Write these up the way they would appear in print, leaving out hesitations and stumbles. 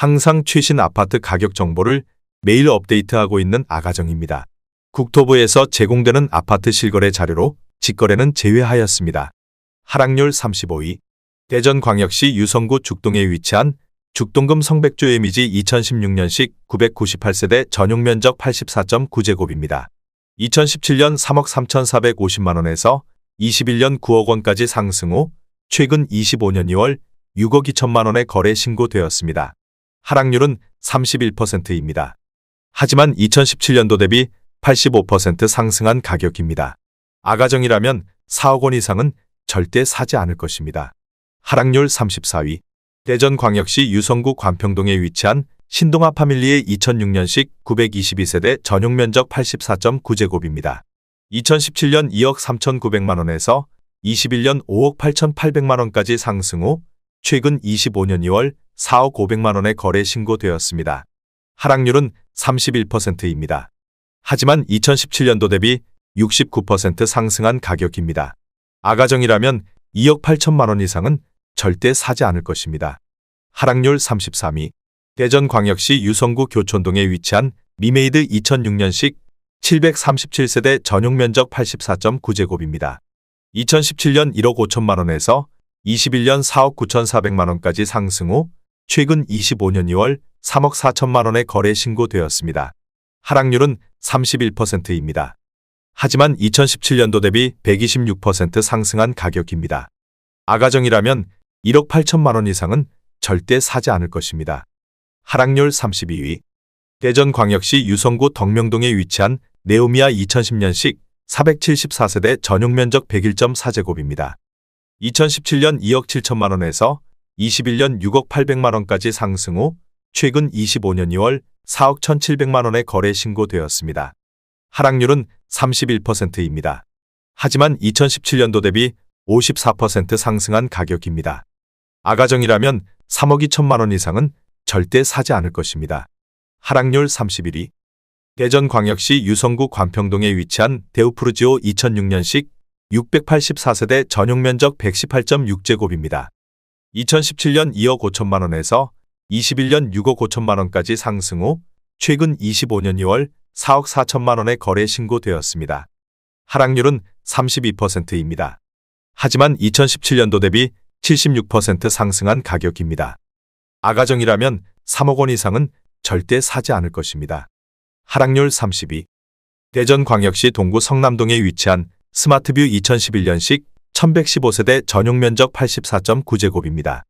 항상 최신 아파트 가격 정보를 매일 업데이트하고 있는 아가정입니다. 국토부에서 제공되는 아파트 실거래 자료로 직거래는 제외하였습니다. 하락률 35위. 대전광역시 유성구 죽동에 위치한 죽동금 성백조 예미지 2016년식 998세대 전용면적 84.9제곱입니다. 2017년 3억 3,450만원에서 21년 9억 원까지 상승 후 최근 25년 2월 6억 2천만 원에 거래 신고되었습니다. 하락률은 31%입니다. 하지만 2017년도 대비 85% 상승한 가격입니다. 아가정이라면 4억 원 이상은 절대 사지 않을 것입니다. 하락률 34위. 대전광역시 유성구 관평동에 위치한 신동아 파밀리의 2006년식 922세대 전용면적 84.9제곱입니다. 2017년 2억 3,900만 원에서 21년 5억 8,800만 원까지 상승 후 최근 25년 2월 4억 500만 원에 거래 신고되었습니다. 하락률은 31%입니다. 하지만 2017년도 대비 69% 상승한 가격입니다. 아가정이라면 2억 8천만 원 이상은 절대 사지 않을 것입니다. 하락률 33위. 대전광역시 유성구 교촌동에 위치한 미메이드 2006년식 737세대 전용면적 84.9제곱입니다. 2017년 1억 5천만 원에서 21년 4억 9,400만 원까지 상승 후 최근 25년 2월 3억 4천만 원에 거래 신고되었습니다. 하락률은 31%입니다. 하지만 2017년도 대비 126% 상승한 가격입니다. 아가정이라면 1억 8천만 원 이상은 절대 사지 않을 것입니다. 하락률 32위. 대전광역시 유성구 덕명동에 위치한 네오미아 2010년식 474세대 전용면적 101.4제곱입니다. 2017년 2억 7천만 원에서 21년 6억 800만 원까지 상승 후 최근 25년 2월 4억 1,700만 원에 거래 신고되었습니다. 하락률은 31%입니다. 하지만 2017년도 대비 54% 상승한 가격입니다. 아가정이라면 3억 2천만 원 이상은 절대 사지 않을 것입니다. 하락률 31위. 대전광역시 유성구 관평동에 위치한 데우프루지오 2006년식 684세대 전용면적 118.6제곱입니다. 2017년 2억 5천만 원에서 21년 6억 5천만 원까지 상승 후 최근 25년 2월 4억 4천만 원에 거래 신고되었습니다. 하락률은 32%입니다. 하지만 2017년도 대비 76% 상승한 가격입니다. 아가정이라면 3억 원 이상은 절대 사지 않을 것입니다. 하락률 32. 대전광역시 동구 성남동에 위치한 스마트뷰 2011년식 1115세대 전용면적 84.9제곱입니다.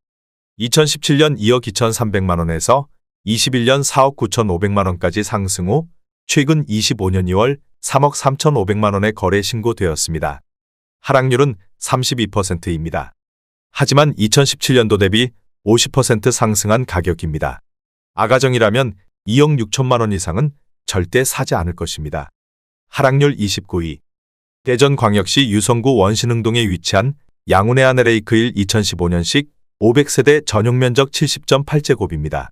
2017년 2억 2,300만 원에서 21년 4억 9,500만 원까지 상승 후 최근 25년 2월 3억 3,500만 원에 거래 신고되었습니다. 하락률은 32%입니다. 하지만 2017년도 대비 50% 상승한 가격입니다. 아가정이라면 2억 6천만 원 이상은 절대 사지 않을 것입니다. 하락률 29위. 대전광역시 유성구 원신흥동에 위치한 양운의 아내레이크힐 2015년식 500세대 전용면적 70.8제곱입니다.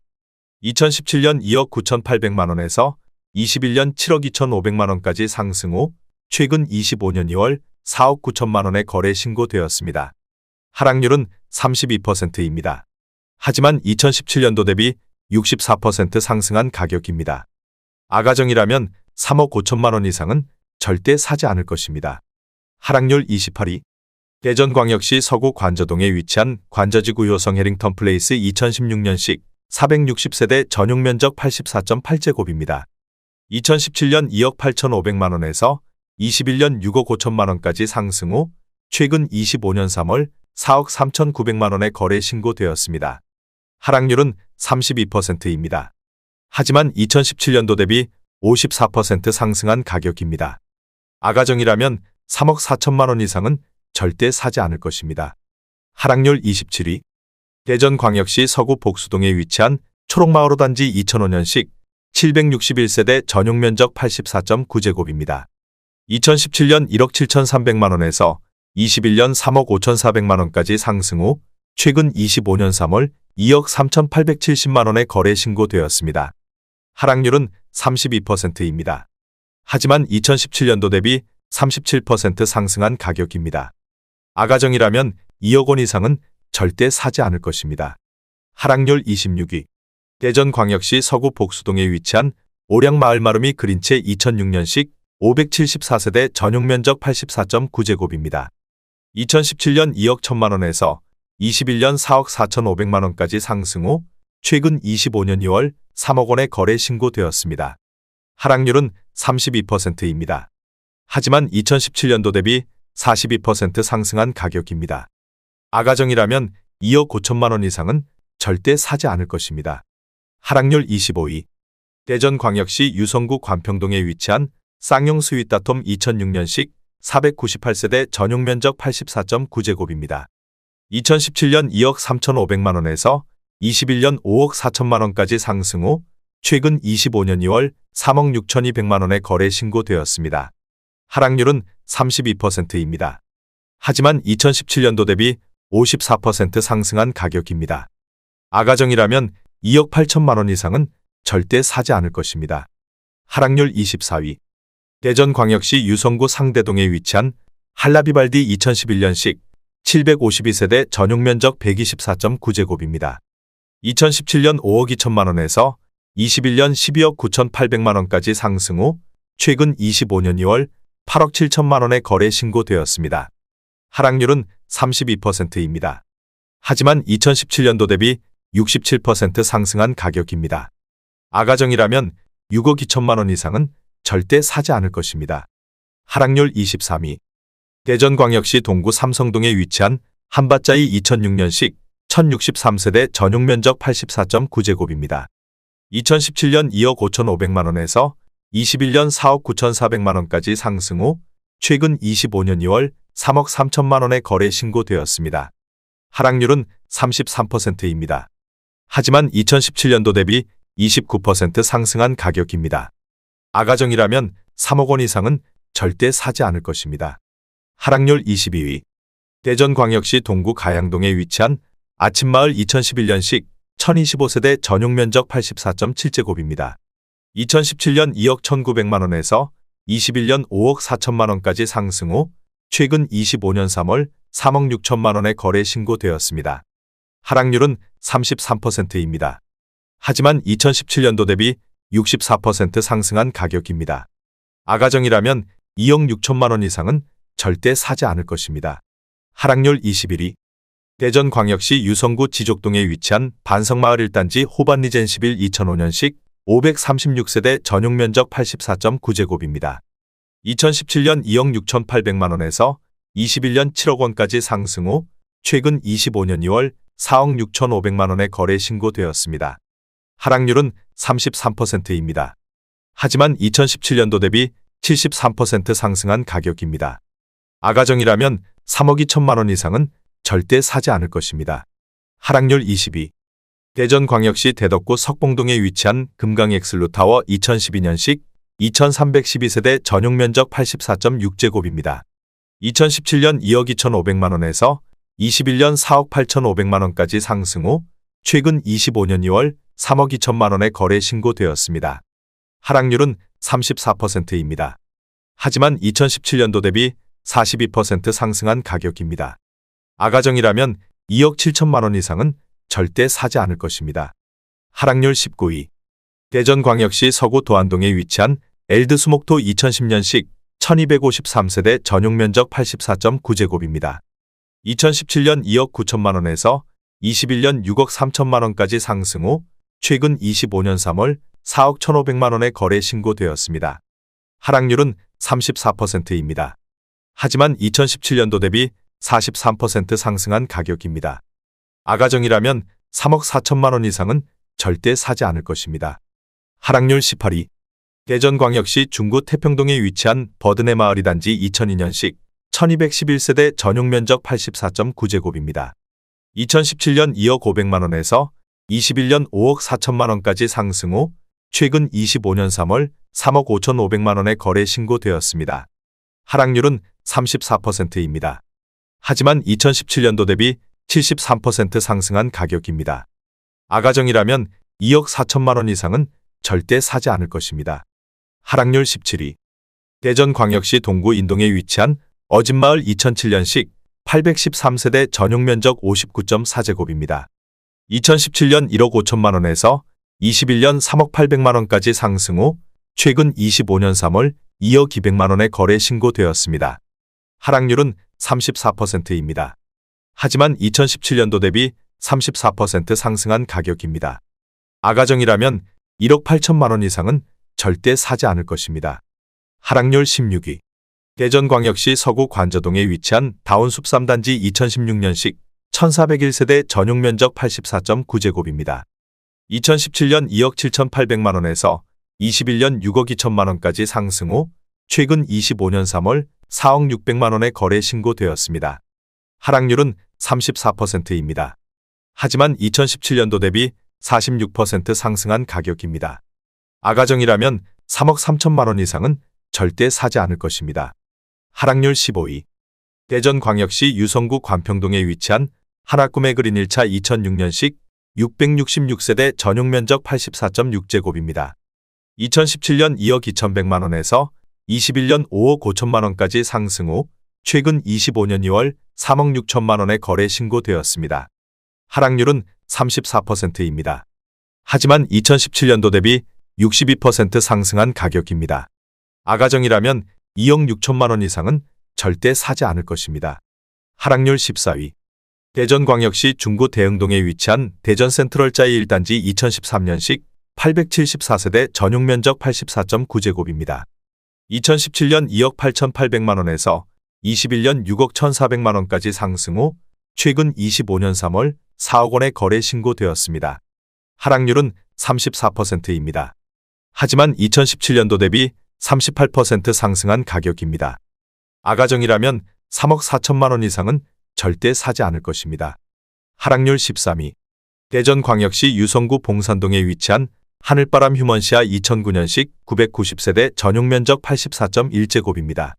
2017년 2억 9,800만 원에서 21년 7억 2,500만 원까지 상승 후 최근 25년 2월 4억 9천만 원에 거래 신고되었습니다. 하락률은 32%입니다. 하지만 2017년도 대비 64% 상승한 가격입니다. 아가정이라면 3억 5천만 원 이상은 절대 사지 않을 것입니다. 하락률 28위. 대전광역시 서구 관저동에 위치한 관저지구 요성 해링턴 플레이스 2016년식 460세대 전용면적 84.8제곱입니다. 2017년 2억 8,500만 원에서 21년 6억 5천만 원까지 상승 후 최근 25년 3월 4억 3,900만 원에 거래 신고되었습니다. 하락률은 32%입니다. 하지만 2017년도 대비 54% 상승한 가격입니다. 아가정이라면 3억 4천만 원 이상은 절대 사지 않을 것입니다. 하락률 27위. 대전광역시 서구 복수동에 위치한 초록마을호 단지 2005년식 761세대 전용면적 84.9제곱입니다. 2017년 1억 7,300만 원에서 21년 3억 5,400만 원까지 상승 후 최근 25년 3월 2억 3,870만 원에 거래 신고되었습니다. 하락률은 32%입니다. 하지만 2017년도 대비 37% 상승한 가격입니다. 아가정이라면 2억 원 이상은 절대 사지 않을 것입니다. 하락률 26위. 대전광역시 서구 복수동에 위치한 오량마을 마루미 그린채 2006년식 574세대 전용면적 84.9제곱입니다. 2017년 2억 1천만 원에서 21년 4억 4,500만 원까지 상승 후 최근 25년 2월 3억 원에 거래 신고되었습니다. 하락률은 32%입니다. 하지만 2017년도 대비 42% 상승한 가격입니다. 아가정이라면 2억 5천만 원 이상은 절대 사지 않을 것입니다. 하락률 25위. 대전광역시 유성구 관평동에 위치한 쌍용 스윗다톰 2006년식 498세대 전용면적 84.9제곱입니다. 2017년 2억 3,500만 원에서 21년 5억 4천만 원까지 상승 후 최근 25년 2월 3억 6,200만 원에 거래 신고되었습니다. 하락률은 32%입니다. 하지만 2017년도 대비 54% 상승한 가격입니다. 아가정이라면 2억 8천만 원 이상은 절대 사지 않을 것입니다. 하락률 24위. 대전광역시 유성구 상대동에 위치한 할라비발디 2011년식 752세대 전용면적 124.9제곱입니다. 2017년 5억 2천만 원에서 21년 12억 9,800만 원까지 상승 후 최근 25년 2월 8억 7천만 원에 거래 신고되었습니다. 하락률은 32%입니다. 하지만 2017년도 대비 67% 상승한 가격입니다. 아가정이라면 6억 2천만 원 이상은 절대 사지 않을 것입니다. 하락률 23위. 대전광역시 동구 삼성동에 위치한 한밭자이 2006년식 1063세대 전용면적 84.9제곱입니다. 2017년 2억 5,500만 원에서 21년 4억 9,400만 원까지 상승 후 최근 25년 2월 3억 3천만 원에 거래 신고되었습니다. 하락률은 33%입니다. 하지만 2017년도 대비 29% 상승한 가격입니다. 아가정이라면 3억 원 이상은 절대 사지 않을 것입니다. 하락률 22위. 대전광역시 동구 가양동에 위치한 아침마을 2011년식 1025세대 전용면적 84.7제곱입니다. 2017년 2억 1,900만 원에서 21년 5억 4천만 원까지 상승 후 최근 25년 3월 3억 6천만 원에 거래 신고되었습니다. 하락률은 33%입니다. 하지만 2017년도 대비 64% 상승한 가격입니다. 아가정이라면 2억 6천만 원 이상은 절대 사지 않을 것입니다. 하락률 21위. 대전광역시 유성구 지족동에 위치한 반성마을 1단지 호반리젠 11 2005년식 536세대 전용면적 84.9제곱입니다. 2017년 2억 6,800만 원에서 21년 7억 원까지 상승 후 최근 25년 2월 4억 6,500만 원에 거래 신고되었습니다. 하락률은 33%입니다. 하지만 2017년도 대비 73% 상승한 가격입니다. 아가정이라면 3억 2천만 원 이상은 절대 사지 않을 것입니다. 하락률 22. 대전광역시 대덕구 석봉동에 위치한 금강엑슬루타워 2012년식 2312세대 전용면적 84.6제곱입니다. 2017년 2억 2,500만 원에서 21년 4억 8,500만 원까지 상승 후 최근 25년 2월 3억 2천만 원에 거래 신고되었습니다. 하락률은 34%입니다. 하지만 2017년도 대비 42% 상승한 가격입니다. 아가정이라면 2억 7천만 원 이상은 절대 사지 않을 것입니다. 하락률 19위. 대전광역시 서구 도안동에 위치한 엘드수목토 2010년식 1253세대 전용면적 84.9제곱입니다. 2017년 2억 9천만 원에서 21년 6억 3천만 원까지 상승 후 최근 25년 3월 4억 1,500만 원에 거래 신고되었습니다. 하락률은 34%입니다. 하지만 2017년도 대비 43% 상승한 가격입니다. 아가정이라면 3억 4천만 원 이상은 절대 사지 않을 것입니다. 하락률 18위. 대전광역시 중구 태평동에 위치한 버드네 마을 2단지 2002년식 1211세대 전용면적 84.9제곱입니다. 2017년 2억 500만 원에서 21년 5억 4천만 원까지 상승 후 최근 25년 3월 3억 5,500만 원에 거래 신고되었습니다. 하락률은 34%입니다. 하지만 2017년도 대비 73% 상승한 가격입니다. 아가정이라면 2억 4천만 원 이상은 절대 사지 않을 것입니다. 하락률 17위. 대전광역시 동구 인동에 위치한 어진마을 2007년식 813세대 전용면적 59.4제곱입니다. 2017년 1억 5천만 원에서 21년 3억 800만 원까지 상승 후 최근 25년 3월 2억 200만 원의 거래 신고되었습니다. 하락률은 34%입니다. 하지만 2017년도 대비 34% 상승한 가격입니다. 아가정이라면 1억 8천만 원 이상은 절대 사지 않을 것입니다. 하락률 16위. 대전광역시 서구 관저동에 위치한 다운숲 3단지 2016년식 1401세대 전용 면적 84.9제곱입니다. 2017년 2억 7,800만 원에서 21년 6억 2천만 원까지 상승 후 최근 25년 3월 4억 600만 원의 거래 신고되었습니다. 하락률은 34%입니다. 하지만 2017년도 대비 46% 상승한 가격입니다. 아가정이라면 3억 3천만 원 이상은 절대 사지 않을 것입니다. 하락률 15위. 대전광역시 유성구 관평동에 위치한 하나꿈의 그린 1차 2006년식 666세대 전용 면적 84.6제곱입니다. 2017년 2억 2,100만 원에서 21년 5억 5천만 원까지 상승 후 최근 25년 2월 3억 6천만 원의 거래 신고되었습니다. 하락률은 34%입니다. 하지만 2017년도 대비 62% 상승한 가격입니다. 아가정이라면 2억 6천만 원 이상은 절대 사지 않을 것입니다. 하락률 14위. 대전광역시 중구 대흥동에 위치한 대전센트럴자이 1단지 2013년식 874세대 전용 면적 84.9제곱입니다. 2017년 2억 8,800만 원에서 21년 6억 1,400만 원까지 상승 후 최근 25년 3월 4억 원의 거래 신고되었습니다. 하락률은 34%입니다. 하지만 2017년도 대비 38% 상승한 가격입니다. 아가정이라면 3억 4천만 원 이상은 절대 사지 않을 것입니다. 하락률 13위. 대전광역시 유성구 봉산동에 위치한 하늘바람 휴먼시아 2009년식 990세대 전용 면적 84.1제곱입니다.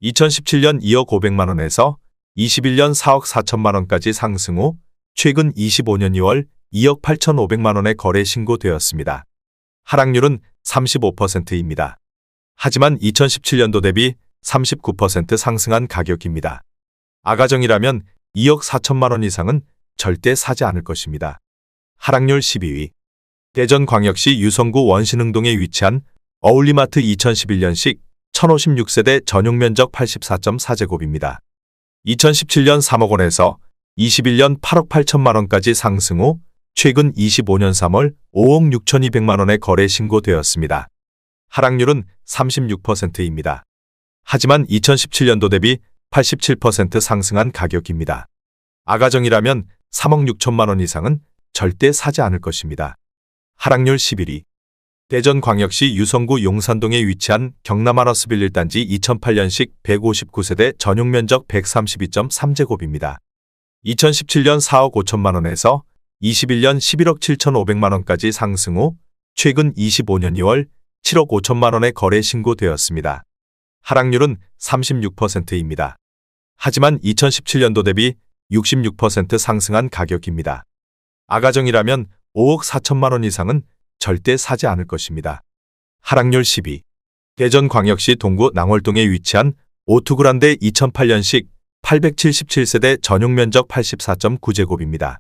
2017년 2억 500만 원에서 21년 4억 4천만 원까지 상승 후 최근 25년 2월 2억 8,500만 원의 거래 신고되었습니다. 하락률은 35%입니다. 하지만 2017년도 대비 39% 상승한 가격입니다. 아가정이라면 2억 4천만 원 이상은 절대 사지 않을 것입니다. 하락률 12위. 대전광역시 유성구 원신흥동에 위치한 어울리마트 2011년식 1056세대 전용 면적 84.4제곱입니다. 2017년 3억 원에서 21년 8억 8천만 원까지 상승 후 최근 25년 3월 5억 6,200만 원의 거래 신고되었습니다. 하락률은 36%입니다. 하지만 2017년도 대비 87% 상승한 가격입니다. 아가정이라면 3억 6천만 원 이상은 절대 사지 않을 것입니다. 하락률 11위. 대전광역시 유성구 용산동에 위치한 경남하너스빌 1단지 2008년식 159세대 전용 면적 132.3제곱입니다. 2017년 4억 5천만 원에서 21년 11억 7,500만 원까지 상승 후 최근 25년 2월 7억 5천만 원의 거래 신고되었습니다. 하락률은 36%입니다. 하지만 2017년도 대비 66% 상승한 가격입니다. 아가정이라면 5억 4천만 원 이상은 절대 사지 않을 것입니다. 하락률 10위. 대전광역시 동구 낭월동에 위치한 오투그란데 2008년식 877세대 전용 면적 84.9제곱입니다.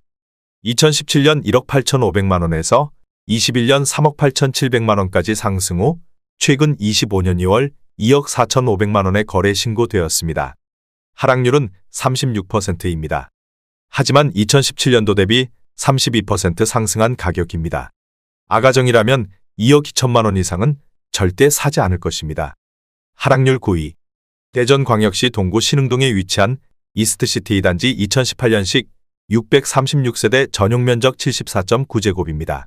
2017년 1억 8,500만 원에서 21년 3억 8,700만 원까지 상승 후 최근 25년 2월 2억 4,500만 원의 거래 신고되었습니다. 하락률은 36%입니다. 하지만 2017년도 대비 32% 상승한 가격입니다. 아가정이라면 2억 2천만 원 이상은 절대 사지 않을 것입니다. 하락률 9위. 대전광역시 동구 신흥동에 위치한 이스트시티 2단지 2018년식 636세대 전용 면적 74.9제곱입니다.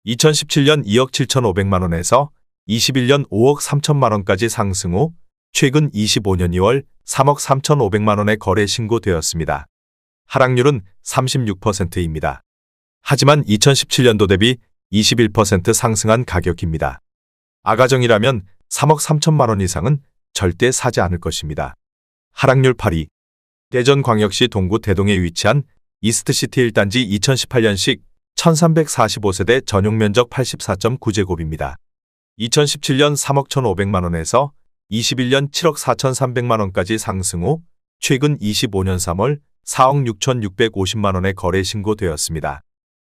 2017년 2억 7,500만 원에서 21년 5억 3천만 원까지 상승 후 최근 25년 2월 3억 3,500만 원의 거래 신고되었습니다. 하락률은 36%입니다. 하지만 2017년도 대비 21% 상승한 가격입니다. 아가정이라면 3억 3천만 원 이상은 절대 사지 않을 것입니다. 하락률 8위. 대전광역시 동구 대동에 위치한 이스트시티 1단지 2018년식 1345세대 전용 면적 84.9제곱입니다. 2017년 3억 1,500만 원에서 21년 7억 4,300만 원까지 상승 후 최근 25년 3월 4억 6,650만 원의 거래 신고되었습니다.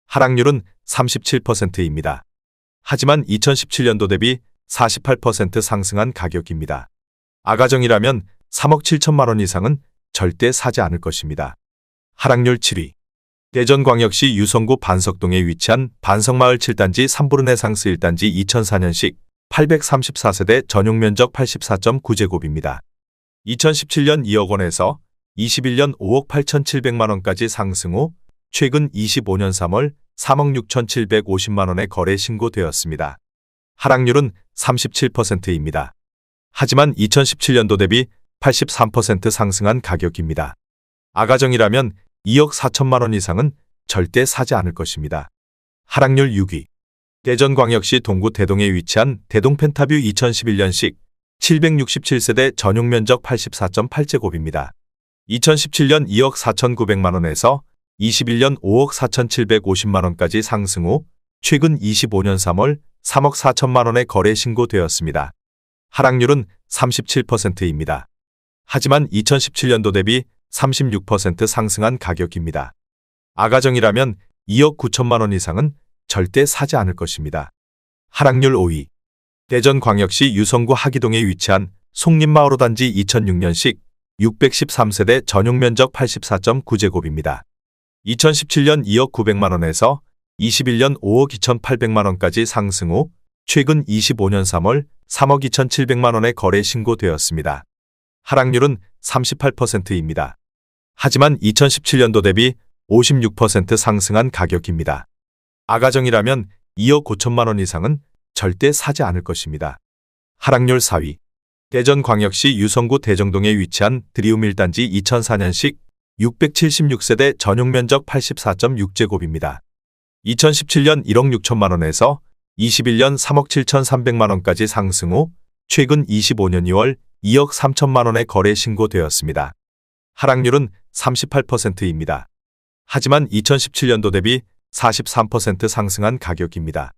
하락률은 37%입니다. 하지만 2017년도 대비 48% 상승한 가격입니다. 아가정이라면 3억 7천만 원 이상은 절대 사지 않을 것입니다. 하락률 7위. 대전광역시 유성구 반석동에 위치한 반석마을 7단지 3부르네상스 1단지 2004년식 834세대 전용면적 84.9제곱입니다. 2017년 2억 원에서 21년 5억 8,700만 원까지 상승 후 최근 25년 3월 3억 6,750만 원에 거래 신고되었습니다. 하락률은 37%입니다. 하지만 2017년도 대비 83% 상승한 가격입니다. 아가정이라면 2억 4천만 원 이상은 절대 사지 않을 것입니다. 하락률 6위. 대전광역시 동구 대동에 위치한 대동펜타뷰 2011년식 767세대 전용면적 84.8제곱입니다. 2017년 2억 4,900만 원에서 21년 5억 4,750만 원까지 상승 후 최근 25년 3월 3억 4천만 원에 거래 신고되었습니다. 하락률은 37%입니다. 하지만 2017년도 대비 36% 상승한 가격입니다. 아가정이라면 2억 9천만 원 이상은 절대 사지 않을 것입니다. 하락률 5위. 대전광역시 유성구 하기동에 위치한 송림마을 단지 2006년식 613세대 전용면적 84.9제곱입니다. 2017년 2억 900만 원에서 21년 5억 2,800만 원까지 상승 후 최근 25년 3월 3억 2,700만 원에 거래 신고되었습니다. 하락률은 38%입니다. 하지만 2017년도 대비 56% 상승한 가격입니다. 아가정이라면 2억 5천만 원 이상은 절대 사지 않을 것입니다. 하락률 4위. 대전광역시 유성구 대정동에 위치한 드리움 1단지 2004년식 676세대 전용면적 84.6제곱입니다. 2017년 1억 6천만 원에서 21년 3억 7,300만 원까지 상승 후 최근 25년 2월 2억 3천만 원에 거래 신고되었습니다. 하락률은 38%입니다. 하지만 2017년도 대비 43% 상승한 가격입니다.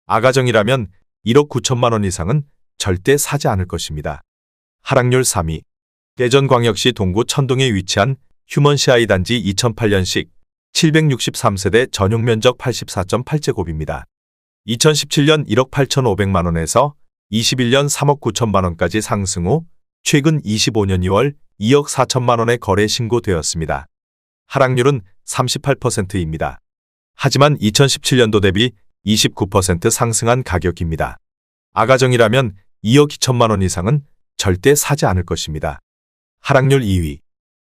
아가정이라면 1억 9천만 원 이상은 절대 사지 않을 것입니다. 하락률 3위. 대전광역시 동구 천동에 위치한 휴먼시아이 단지 2008년식 763세대 전용면적 84.8제곱입니다. 2017년 1억 8,500만 원에서 21년 3억 9천만 원까지 상승 후 최근 25년 2월 2억 4천만 원에 거래 신고되었습니다. 하락률은 38%입니다. 하지만 2017년도 대비 29% 상승한 가격입니다. 아가정이라면 2억 2천만 원 이상은 절대 사지 않을 것입니다. 하락률 2위.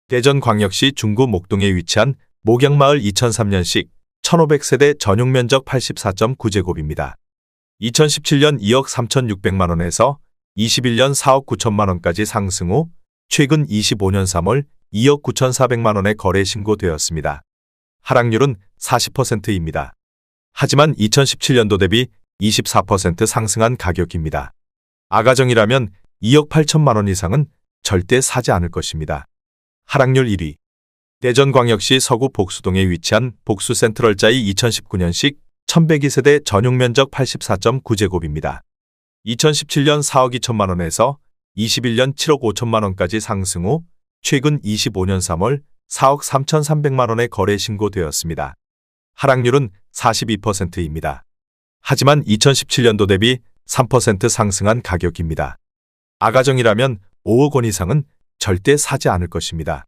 대전광역시 중구 목동에 위치한 목양마을 2003년식 1500세대 전용면적 84.9제곱입니다. 2017년 2억 3,600만 원에서 21년 4억 9천만 원까지 상승 후 최근 25년 3월 2억 9,400만 원에 거래 신고되었습니다. 하락률은 40%입니다. 하지만 2017년도 대비 24% 상승한 가격입니다. 아가정이라면 2억 8천만 원 이상은 절대 사지 않을 것입니다. 하락률 1위. 대전광역시 서구 복수동에 위치한 복수센트럴자이 2019년식 1102세대 전용면적 84.9제곱입니다. 2017년 4억 2천만 원에서 21년 7억 5천만 원까지 상승 후 최근 25년 3월 4억 3,300만 원에 거래 신고되었습니다. 하락률은 42%입니다. 하지만 2017년도 대비 3% 상승한 가격입니다. 아가정이라면 5억 원 이상은 절대 사지 않을 것입니다.